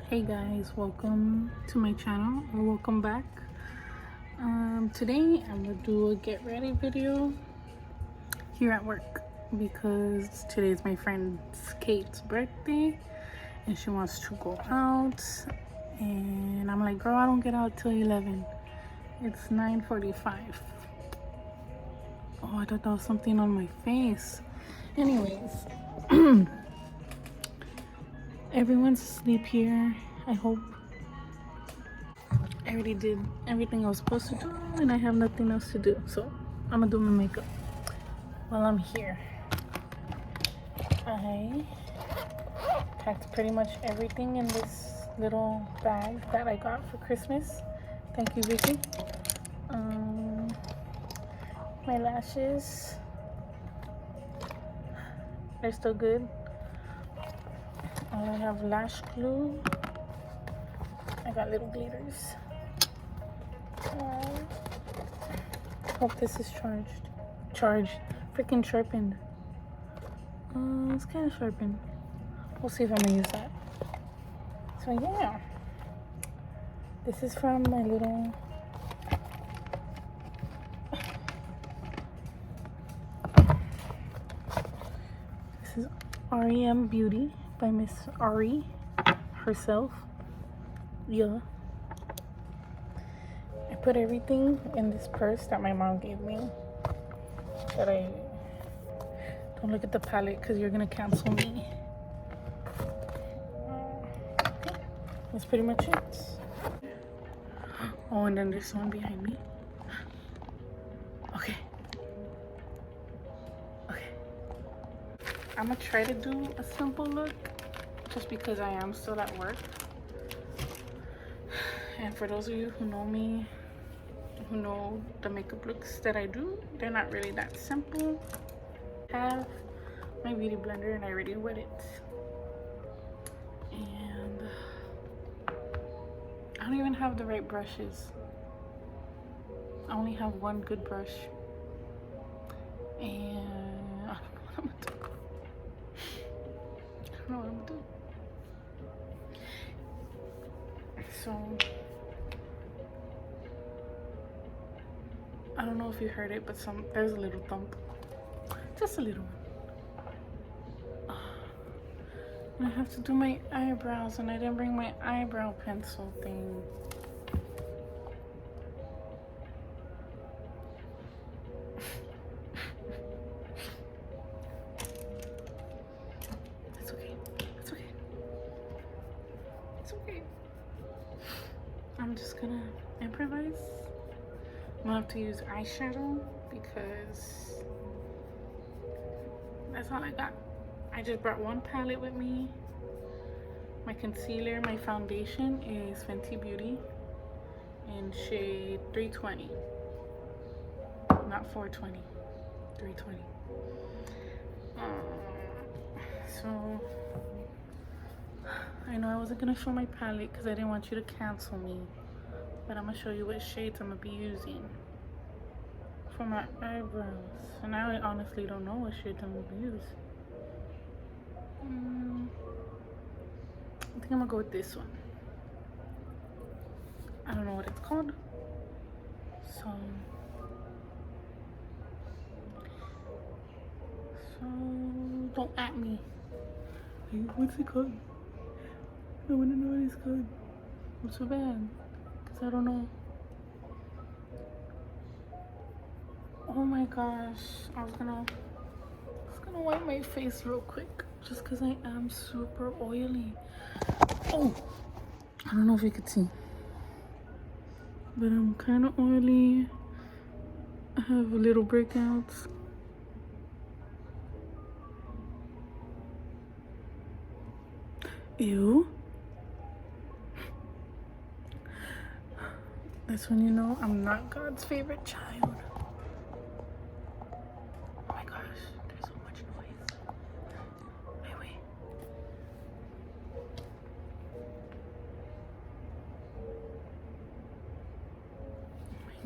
Hey guys, welcome to my channel, or welcome back. Today I'm gonna do a get ready video here at work because today is my friend Kate's birthday and she wants to go out, and I'm like, girl, I don't get out till 11. It's 9:45. Oh, I thought that was something on my face. Anyways, everyone's asleep here, I hope. I already did everything I was supposed to do and I have nothing else to do, so I'm gonna do my makeup while I'm here. I packed pretty much everything in this little bag that I got for Christmas. Thank you, Vicky. My lashes, they're still good. I have lash glue. I got little glitters. Hope this is charged, freaking sharpened. It's kind of sharpened. We'll see if I'm gonna use that. So yeah, this is from my little this is r.e.m Beauty by Miss R.e. herself. Yeah, I put everything in this purse that my mom gave me. Don't look at the palette because you're gonna cancel me. That's pretty much it. Oh, and then there's someone behind me. Okay. I'm gonna try to do a simple look just because I am still at work. And for those of you who know me, who know the makeup looks that I do, they're not really that simple. I have my beauty blender and I already wet it. And I don't even have the right brushes. I only have one good brush. And I don't know what I'm gonna do. So I don't know if you heard it, but there's a little thump. Just a little one. And I have to do my eyebrows and I didn't bring my eyebrow pencil thing. It's okay. I'm just gonna improvise. I'm gonna have to use eyeshadow because that's all I got. I just brought one palette with me. My concealer, my foundation is Fenty Beauty in shade 320. Not 420, 320. So I know I wasn't gonna show my palette because I didn't want you to cancel me, but I'm gonna show you what shades I'm gonna be using for my eyebrows. And now I honestly don't know what shades I'm gonna use. I think I'm gonna go with this one. I don't know what it's called, so don't at me. What's it called? I wanna know what it's called. What's so bad? Cause I don't know. Oh my gosh, I was gonna wipe my face real quick just because I am super oily. Oh, I don't know if you could see, but I'm kind of oily. I have little breakouts. Ew. That's when you know I'm not God's favorite child. Oh my gosh, there's so much noise. Wait.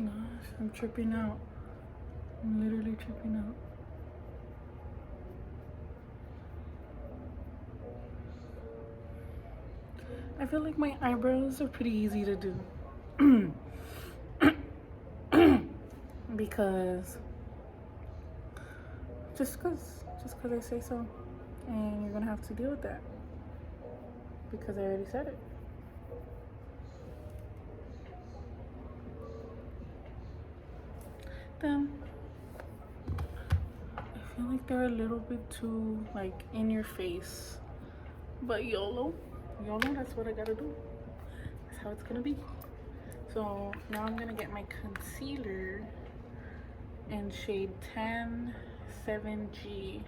Oh my gosh, I'm tripping out. I'm literally tripping out. I feel like my eyebrows are pretty easy to do. Because just cause I say so, and you're gonna have to deal with that because I already said it. Then I feel like they're a little bit too like in your face, but YOLO, that's what I gotta do. That's how it's gonna be. So now I'm gonna get my concealer in shade 107G.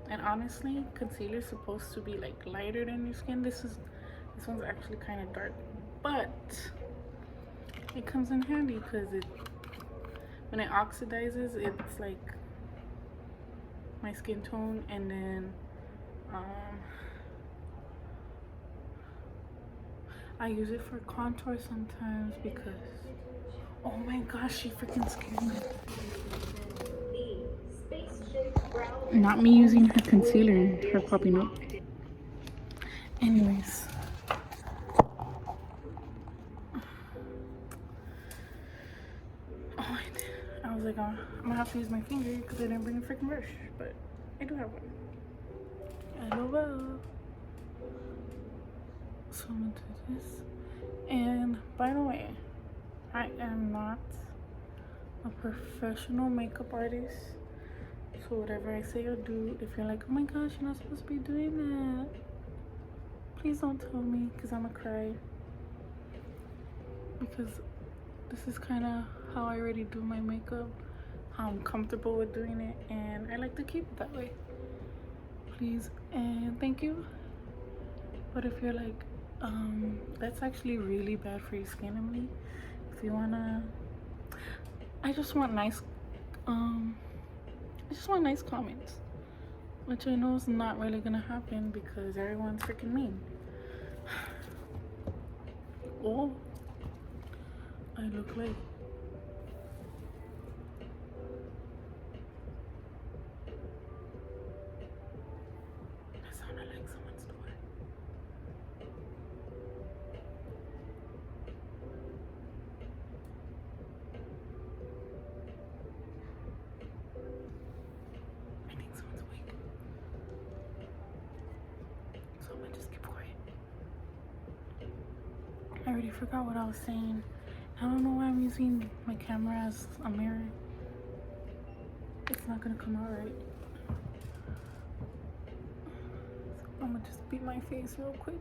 And honestly, concealer is supposed to be like lighter than your skin. This one's actually kind of dark, but it comes in handy because when it oxidizes, it's like my skin tone. And then I use it for contour sometimes because, oh my gosh, she freaking scared me. Not me using her concealer, her popping up. Anyways. Oh, I was like, I'm gonna have to use my finger because I didn't bring a freaking brush, but I do have one. LOL. So I'm gonna do this. And by the way, I am not a professional makeup artist. So whatever I say or do, if you're like, oh my gosh, you're not supposed to be doing that, please don't tell me because I'm gonna cry. Because this is kind of how I already do my makeup, how I'm comfortable with doing it, and I like to keep it that way. Please and thank you. But if you're like, that's actually really bad for your skin, Emily, if you wanna, I just want nice comments, which I know is not really gonna happen because everyone's freaking mean. Oh, I look like that sounded like someone's door. I think someone's awake. So I'm gonna just keep quiet. I already forgot what I was saying. I don't know why I'm using my camera as a mirror. It's not gonna come out right. So I'm gonna just beat my face real quick.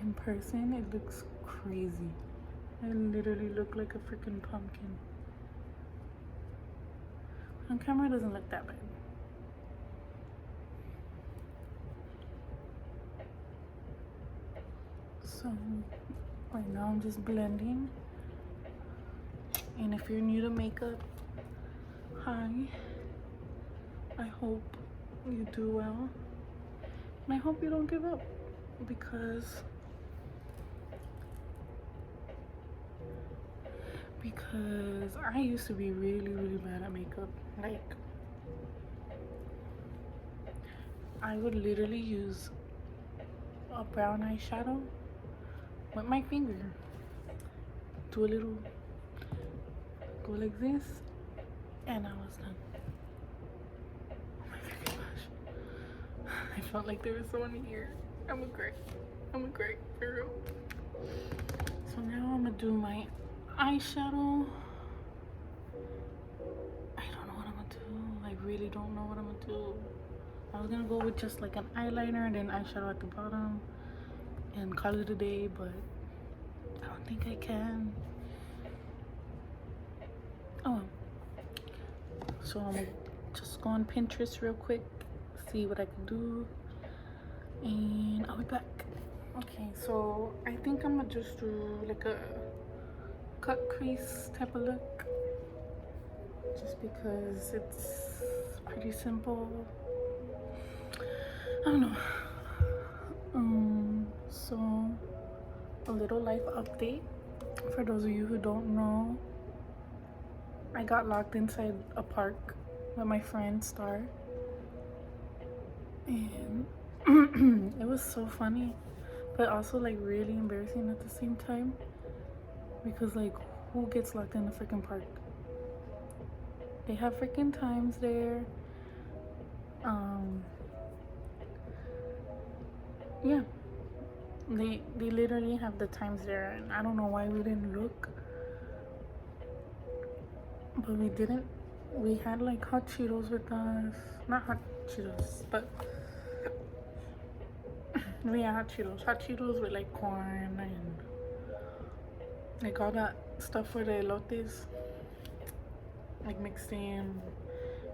In person, it looks crazy. I literally look like a freaking pumpkin. On camera, it doesn't look that bad. So right now I'm just blending. And if you're new to makeup, hi. I hope you do well. And I hope you don't give up because I used to be really, really bad at makeup. Like, I would literally use a brown eyeshadow with my finger, do a little, go like this, and I was done. Oh my freaking gosh. I felt like there was someone here. I'm gonna cry for real. So now I'm gonna do my eyeshadow. I don't know what I'm gonna do. I really don't know what I'm gonna do. I was gonna go with just like an eyeliner and then eyeshadow at the bottom and call it a day, but I don't think I can. Oh well. So I'm gonna just go on Pinterest real quick, see what I can do, and I'll be back. Okay, so I think I'm gonna just do like a cut crease type of look, just because it's pretty simple. I don't know. So a little life update for those of you who don't know. I got locked inside a park with my friend Star, and it was so funny, but also like really embarrassing at the same time, because like who gets locked in the freaking park? They have freaking times there. Yeah, they literally have the times there, and I don't know why we didn't look, but we didn't. We had like hot Cheetos with us, not hot Cheetos, but we had hot Cheetos with like corn and like all that stuff for the elotes, like mixed in.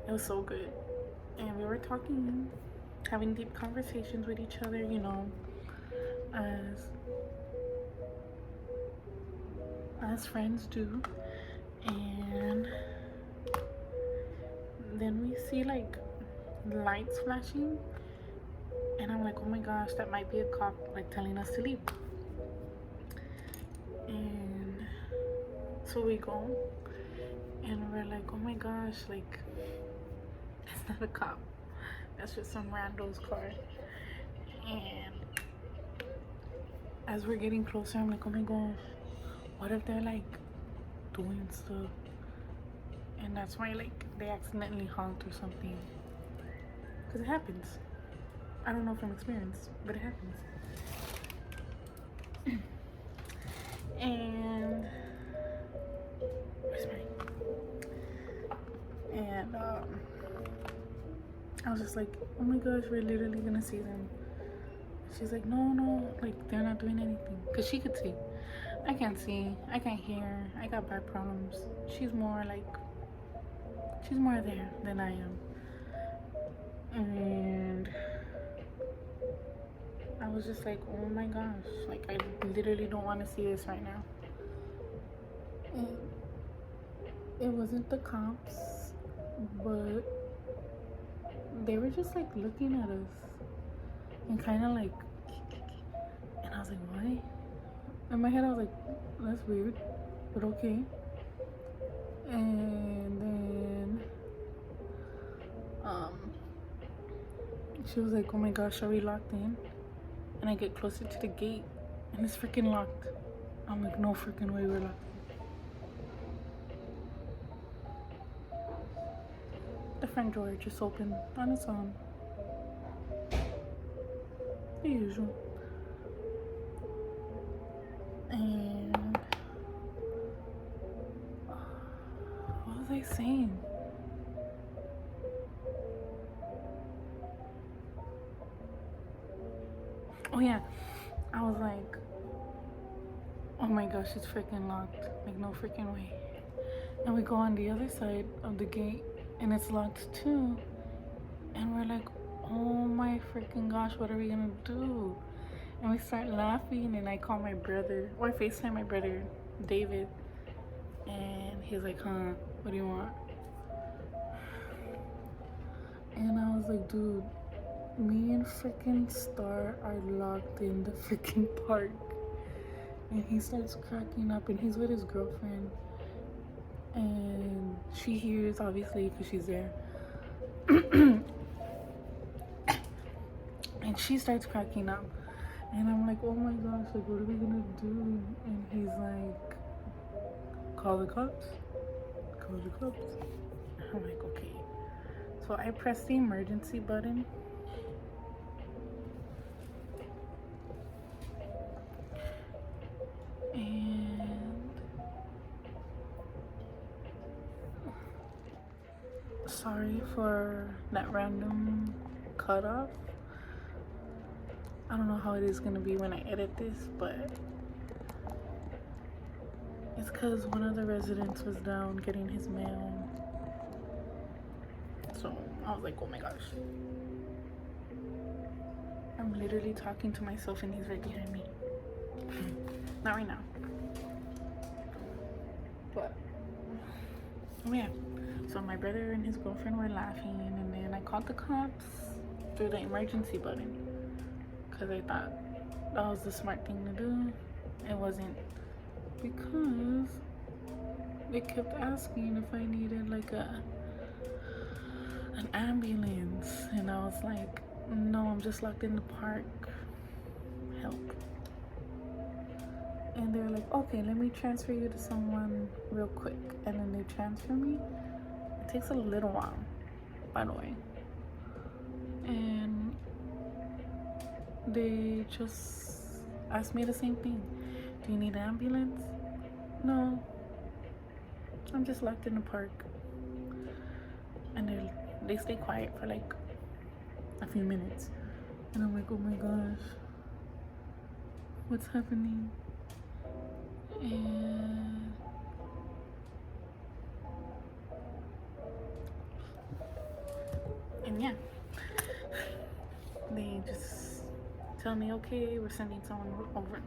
It was so good, and we were talking, having deep conversations with each other, you know, as friends do. And then we see like lights flashing, and I'm like, oh my gosh, that might be a cop like telling us to leave. And so we go, and we're like, oh my gosh, like that's not a cop, that's just some rando's car. And as we're getting closer, I'm like, oh my gosh, what if they're like doing stuff? And that's why like they accidentally honked or something, because it happens. I don't know from experience, but it happens. And where's mine? And I was just like, oh my gosh, we're literally gonna see them. She's like, no, like they're not doing anything, because she could see. I can't see, I can't hear, I got back problems. She's more there than I am. And I was just like, oh my gosh, like I literally don't want to see this right now. And it wasn't the cops, but they were just like looking at us and kind of like, and I was like, why? In my head I was like, that's weird, but okay. And then she was like, oh my gosh, are we locked in? And I get closer to the gate, and it's freaking locked. I'm like, no freaking way we're locked. The front door just opened on its own. The usual. And what was I saying? Oh yeah, I was like, oh my gosh, it's freaking locked. Like, no freaking way. And we go on the other side of the gate, and it's locked too. And we're like, oh my freaking gosh, what are we gonna do? And we start laughing, and I call my brother, or I FaceTime my brother, David. And he's like, huh, what do you want? And I was like, dude, me and freaking Star are locked in the freaking park. And he starts cracking up, and he's with his girlfriend. And she hears, obviously, because she's there. And she starts cracking up. And I'm like, oh my gosh, like, what are we gonna do? And he's like, call the cops. Call the cops. I'm like, okay. So I press the emergency button. And sorry for that random cutoff. I don't know how it is gonna be when I edit this, but it's because one of the residents was down getting his mail. So I was like, oh my gosh. I'm literally talking to myself, and he's right behind me. Not right now. But oh yeah. So my brother and his girlfriend were laughing, and then I called the cops through the emergency button, because I thought that was the smart thing to do. It wasn't, because they kept asking if I needed like a an ambulance. And I was like, no, I'm just locked in the park. Help. And they were like, okay, let me transfer you to someone real quick. And then they transfer me. It takes a little while, by the way. And they just asked me the same thing. Do you need an ambulance? No. I'm just locked in the park. And they stay quiet for like a few minutes. And I'm like, oh my gosh, what's happening? And yeah, they just tell me, okay, we're sending someone over.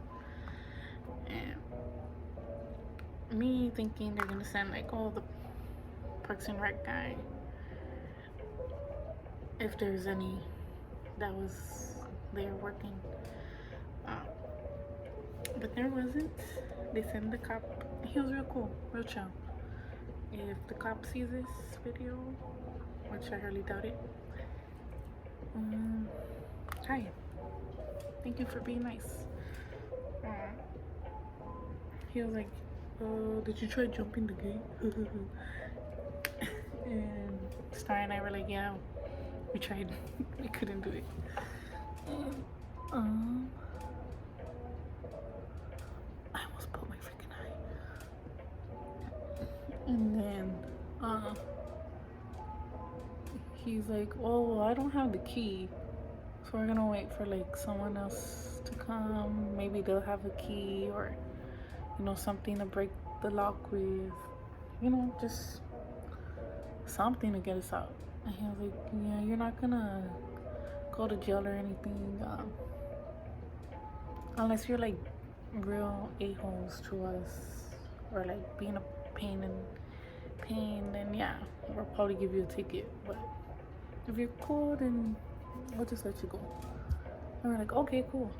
And me thinking they're gonna send like, oh, the Parks and Rec guy, if there's any that was there working. But there wasn't. They sent the cop. He was real cool, real chill. If the cop sees this video, which I hardly doubt it, hi. Thank you for being nice. He was like, did you try jumping the gate? And Star and I were like, yeah, we tried. We couldn't do it. I almost put my freaking eye. And then he's like, oh, well, I don't have the key, so we're gonna wait for like someone else to come. Maybe they'll have a key, or you know, something to break the lock with, you know, just something to get us out. And he was like, yeah, you're not gonna go to jail or anything, unless you're like real a-holes to us, or like being a pain, then yeah, we'll probably give you a ticket. But if you're cool, then we'll just let you go. And we're like, okay, cool.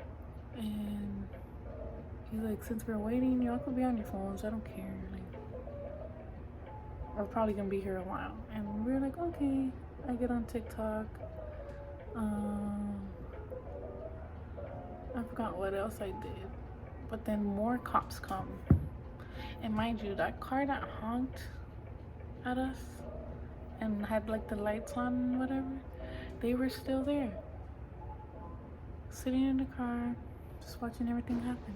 And he's like, since we're waiting, y'all could be on your phones, I don't care, like, we're probably gonna be here a while. And we're like, okay. I get on TikTok. I forgot what else I did. But then more cops come. And mind you, that car that honked at us and had like the lights on and whatever, they were still there. Sitting in the car, just watching everything happen.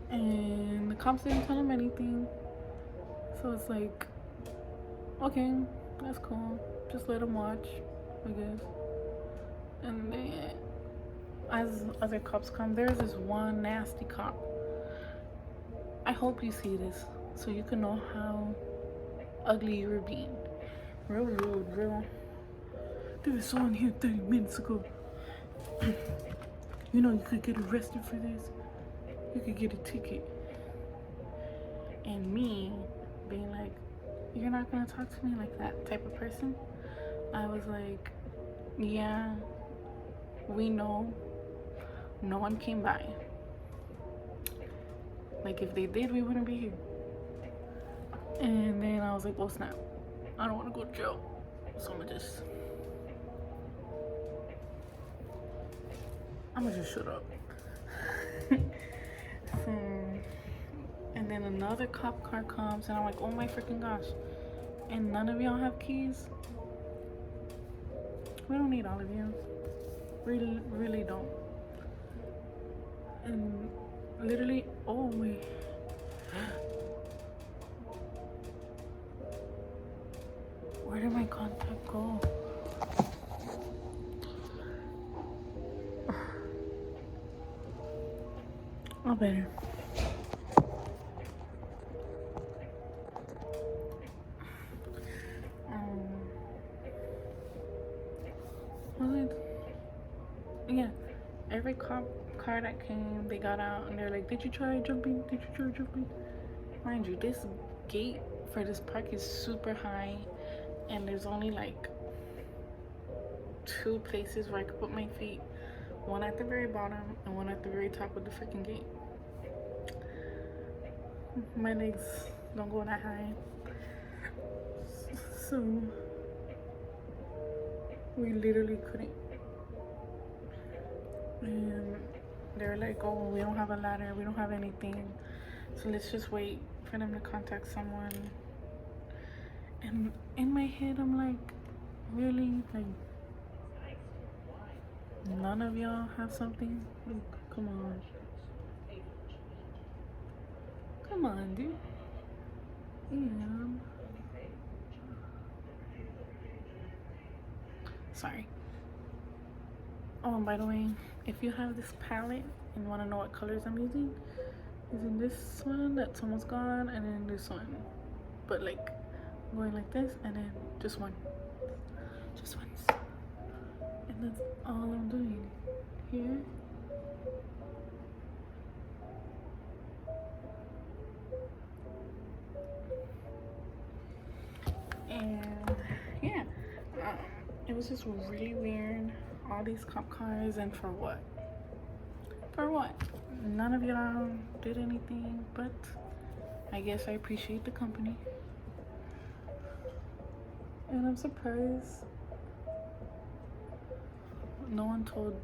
And the cops didn't tell him anything. So it's like, okay, that's cool. Just let him watch, I guess. And then as other cops come, there's this one nasty cop. I hope you see this so you can know how ugly you were being. Real rude, real. There was someone here 30 minutes ago. You know, you could get arrested for this. You could get a ticket. And me being like, you're not gonna talk to me like that type of person. I was like, yeah, we know. No one came by. Like, if they did, we wouldn't be here. And then I was like, oh snap, I don't want to go to jail, so I'm gonna just shut up. And then another cop car comes, and I'm like, oh my freaking gosh. And none of y'all have keys? We don't need all of you. We really don't. And literally, oh my. Where did my contact go? Oh, better. Yeah, every car that came, they got out and they're like, did you try jumping? Did you try jumping? Mind you, this gate for this park is super high, and there's only like 2 places where I could put my feet. One at the very bottom and one at the very top of the freaking gate. my legs don't go that high. So we literally couldn't. And they were like, oh, we don't have a ladder, we don't have anything, so let's just wait for them to contact someone. And in my head, I'm like, really? Like, none of y'all have something? Like, come on. Come on, dude. Yeah. Sorry. Oh, and by the way, if you have this palette and want to know what colors I'm using this one that's almost gone, and then this one. But like, going like this, and then just one. Just once. And that's all I'm doing here. And yeah, it was just really weird. All these cop cars, and for what? For what? None of y'all did anything, but I guess I appreciate the company. And I'm surprised no one told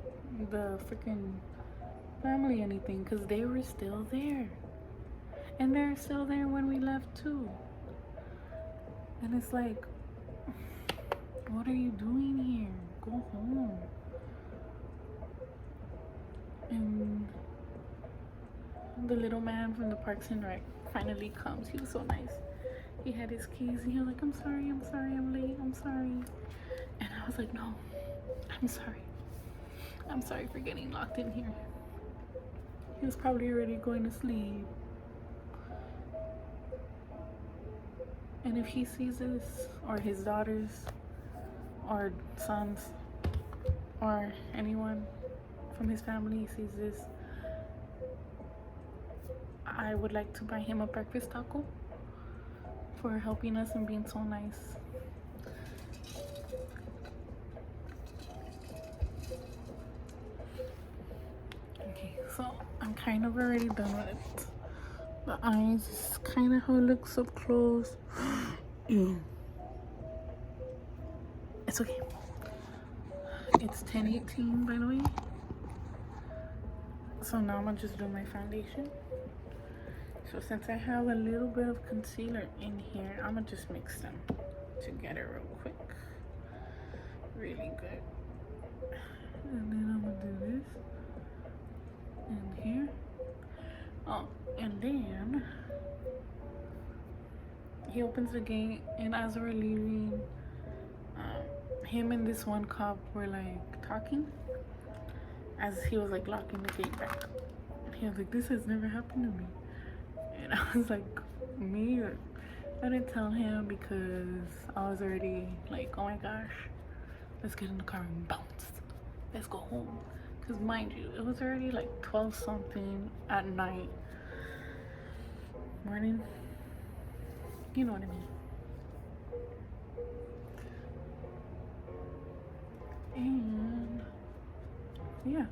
the freaking family anything, because they were still there. And they're still there when we left too. And it's like, what are you doing here? Go home. And the little man from the Parks and Rec finally comes. He was so nice. He had his keys and he was like, I'm sorry, I'm late, I'm sorry. And I was like, no, I'm sorry. I'm sorry for getting locked in here. He was probably already going to sleep. And if he sees this, or his daughters, or sons, or anyone from his family sees this, I would like to buy him a breakfast taco for helping us and being so nice. Okay, so I'm kind of already done with it. The eyes is kind of how it looks up close. It's okay. It's 10:18, by the way. So now I'm gonna just do my foundation. So since I have a little bit of concealer in here, I'm gonna just mix them together real quick. Really good. And then I'm gonna do this in here. Oh, and then he opens the gate, and as we're leaving, him and this one cop were like talking as he was like locking the gate back. He was like, this has never happened to me. And I was like, me? I didn't tell him because I was already like, oh my gosh, let's get in the car and bounce. Let's go home. Because mind you, it was already like 12 something at night. Morning. You know what I mean. And yeah,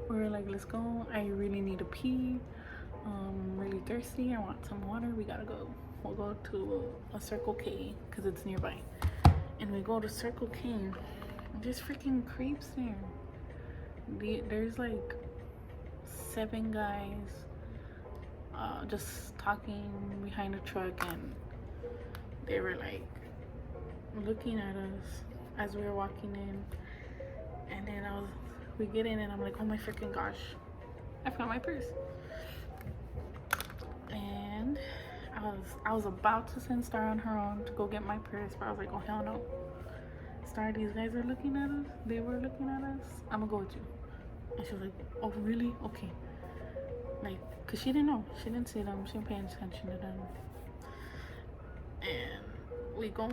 we were like, let's go. I really need to pee. I'm really thirsty. I want some water. We gotta go. We'll go to a Circle K because it's nearby. And we go to Circle K. And there's freaking creeps there. There's like 7 guys just talking behind the truck, and they were like looking at us as we were walking in. And then we get in, and I'm like, oh my freaking gosh, I forgot my purse. And I was about to send Star on her own to go get my purse, but I was like, oh hell no. Star, these guys are looking at us. They were looking at us. I'm gonna go with you. And she was like, oh really? Okay. Like, cause she didn't know. She didn't see them. She didn't pay attention to them. And we go.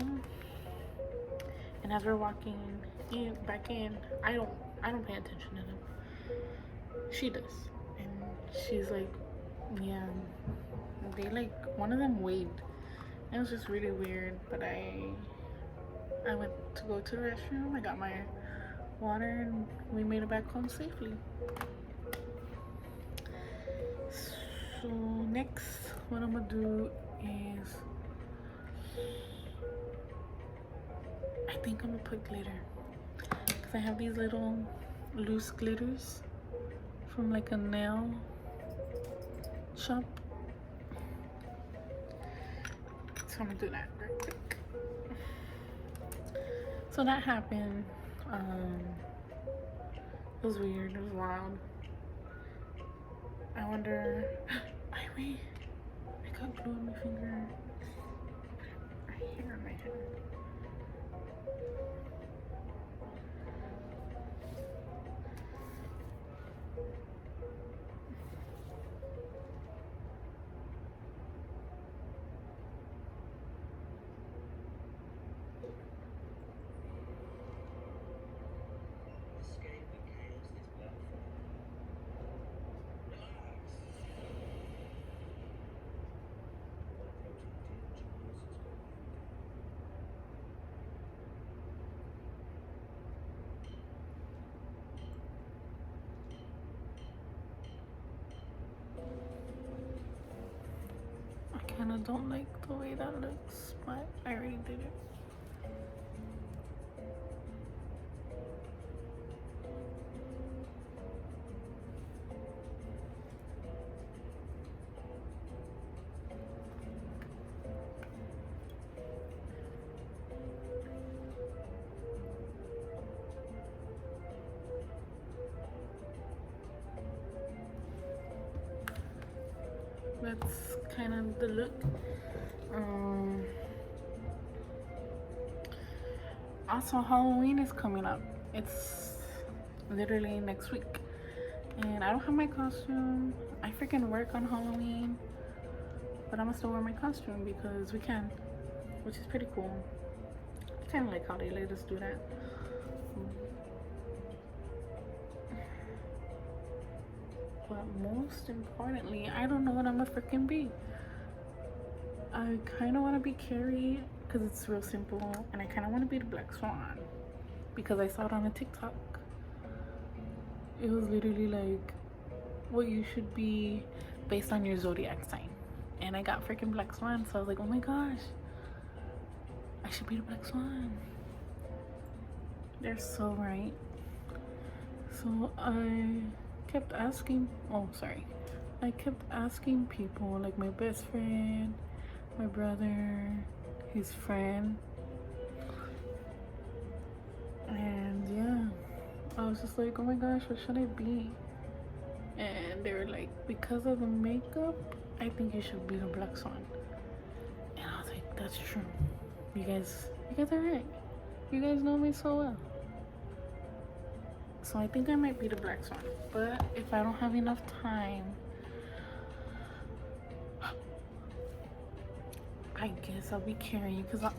And as we're walking back in, I don't pay attention to them. She does. And she's like, yeah. They like, one of them waved. It was just really weird. But I went to go to the restroom. I got my water, and we made it back home safely. So next, what I'm gonna do is, I think I'm gonna put glitter, because I have these little loose glitters from like a nail shop. So I'm gonna do that real quick. So that happened. It was weird, it was wild. I wonder, wait, I got glue on my finger. Right here on my hand. I kind of don't like the way that looks, but I already did it. That's kind of the look. Also, Halloween is coming up. It's literally next week, and I don't have my costume. I freaking work on Halloween, but I'm gonna still wear my costume because we can, which is pretty cool. I kind of like how they let us do that. But most importantly, I don't know what I'm gonna freaking be. I kind of want to be Carrie because it's real simple, and I kind of want to be the Black Swan because I saw it on a TikTok. It was literally like what you should be based on your zodiac sign, and I got freaking Black Swan, so I was like, oh my gosh, I should be the Black Swan. They're so right. So I kept asking, I kept asking people, like my best friend, my brother, his friend, and yeah, I was just like, oh my gosh, what should I be? And they were like, because of the makeup, I think you should be the Black Swan. And I was like, that's true. You guys are right. You guys know me so well. So I think I might be the Black Swan. But if I don't have enough time, I guess I'll be Carrie, because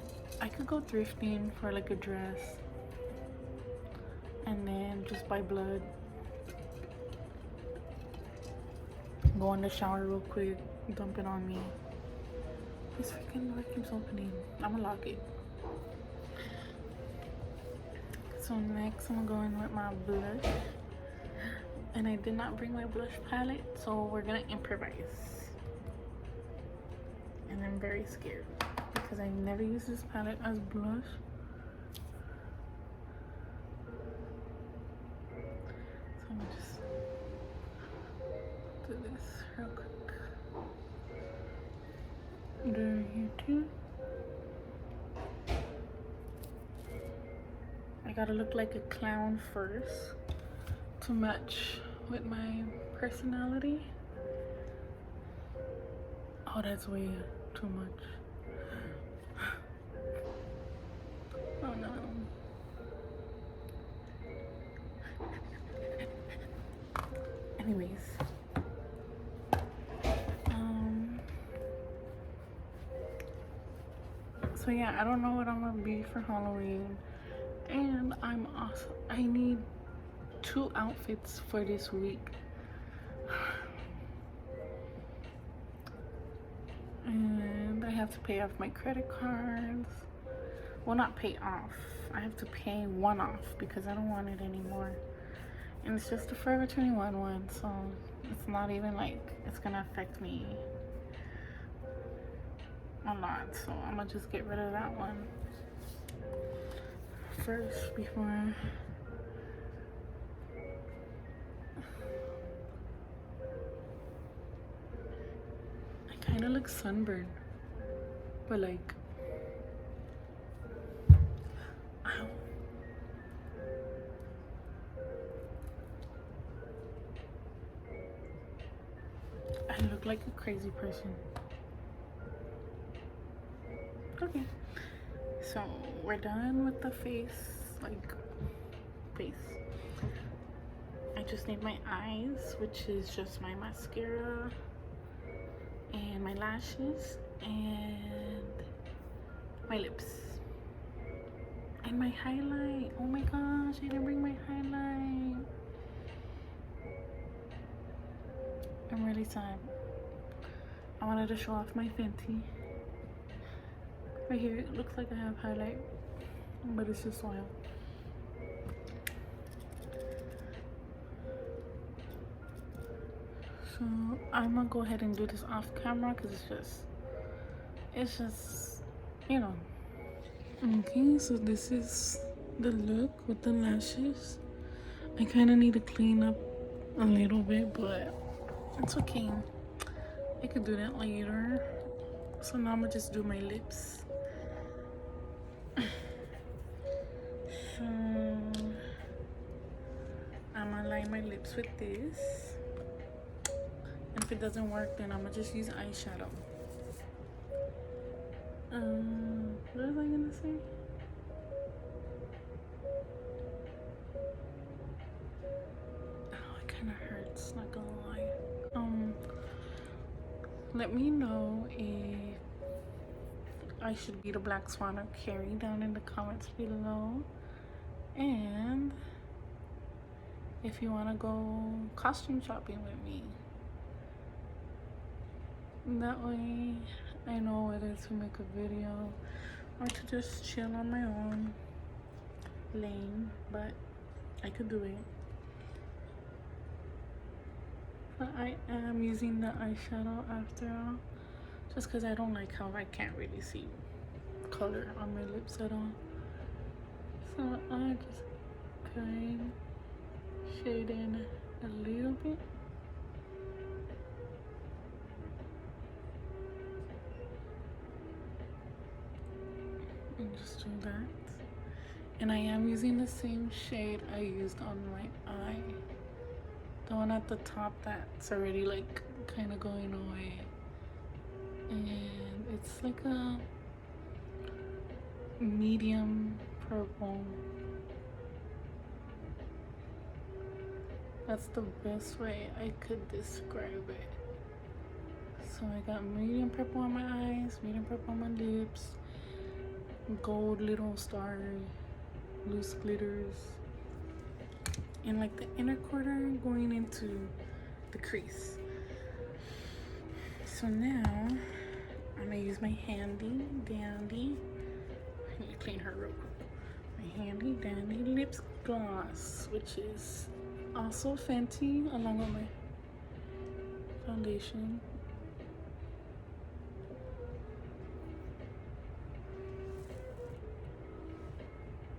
I could go thrifting for like a dress and then just buy blood, go in the shower real quick, dump it on me. This freaking door keeps opening. I'm gonna lock it. So next I'm gonna go in with my blush, and I did not bring my blush palette, so we're gonna improvise. And I'm very scared because I never use this palette as blush. So I'm gonna just do this real quick. Do it here too. I gotta look like a clown first to match with my personality. Oh, that's way too much. Oh no. Anyways. So yeah, I don't know what I'm gonna be for Halloween. And I need 2 outfits for this week. And I have to pay off my credit cards. Well, not pay off. I have to pay one off because I don't want it anymore. And it's just the Forever 21 one, so it's not even like it's gonna affect me a lot, so I'm gonna just get rid of that one first before I kind of look sunburned, but like, ow. I look like a crazy person. Okay, so we're done with the face. I just need my eyes, which is just my mascara and my lashes and my lips and my highlight. Oh my gosh, I didn't bring my highlight. I'm really sad. I wanted to show off my Fenty. Right here, it looks like I have highlight, but it's just oil. So I'm gonna go ahead and do this off camera because it's just, you know. Okay, so this is the look with the lashes. I kind of need to clean up a little bit, but it's okay. I could do that later. So now I'm gonna just do my lips. So I'm gonna line my lips with this. And if it doesn't work, then I'm gonna just use eyeshadow. What was I gonna say? Oh, it kind of hurts, not gonna lie. Let me know if I should be the Black Swan or Carrie down in the comments below. And if you want to go costume shopping with me, that way I know whether to make a video or to just chill on my own lane, but I could do it. But I am using the eyeshadow after all, just because I don't like how I can't really see color on my lips at all. So I just kind of shade in a little bit. And just do that. And I am using the same shade I used on my eye. The one at the top that's already like kind of going away. And it's like a medium purple. That's the best way I could describe it. So I got medium purple on my eyes, medium purple on my lips, gold little star, loose glitters, and like the inner quarter going into the crease. So now I'm gonna use my handy dandy. I need to clean her real quick. My handy dandy lips gloss, which is also Fenty, along with my foundation.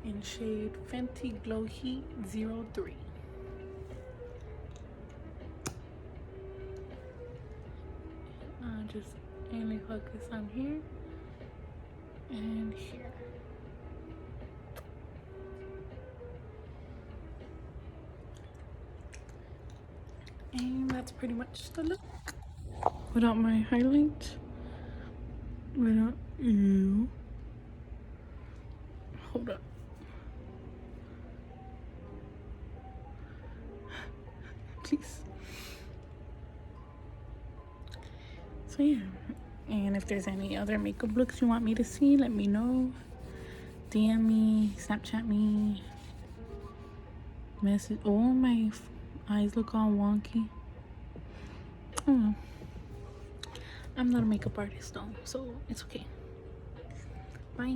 In shade Fenty Glow Heat 03. Just mainly focus on here and here. And that's pretty much the look. Without my highlight, without you. Hold up. Please. So yeah, and if there's any other makeup looks you want me to see, let me know. DM me, Snapchat me, message. Oh, my eyes look all wonky. Oh, I'm not a makeup artist though, so it's okay. Bye.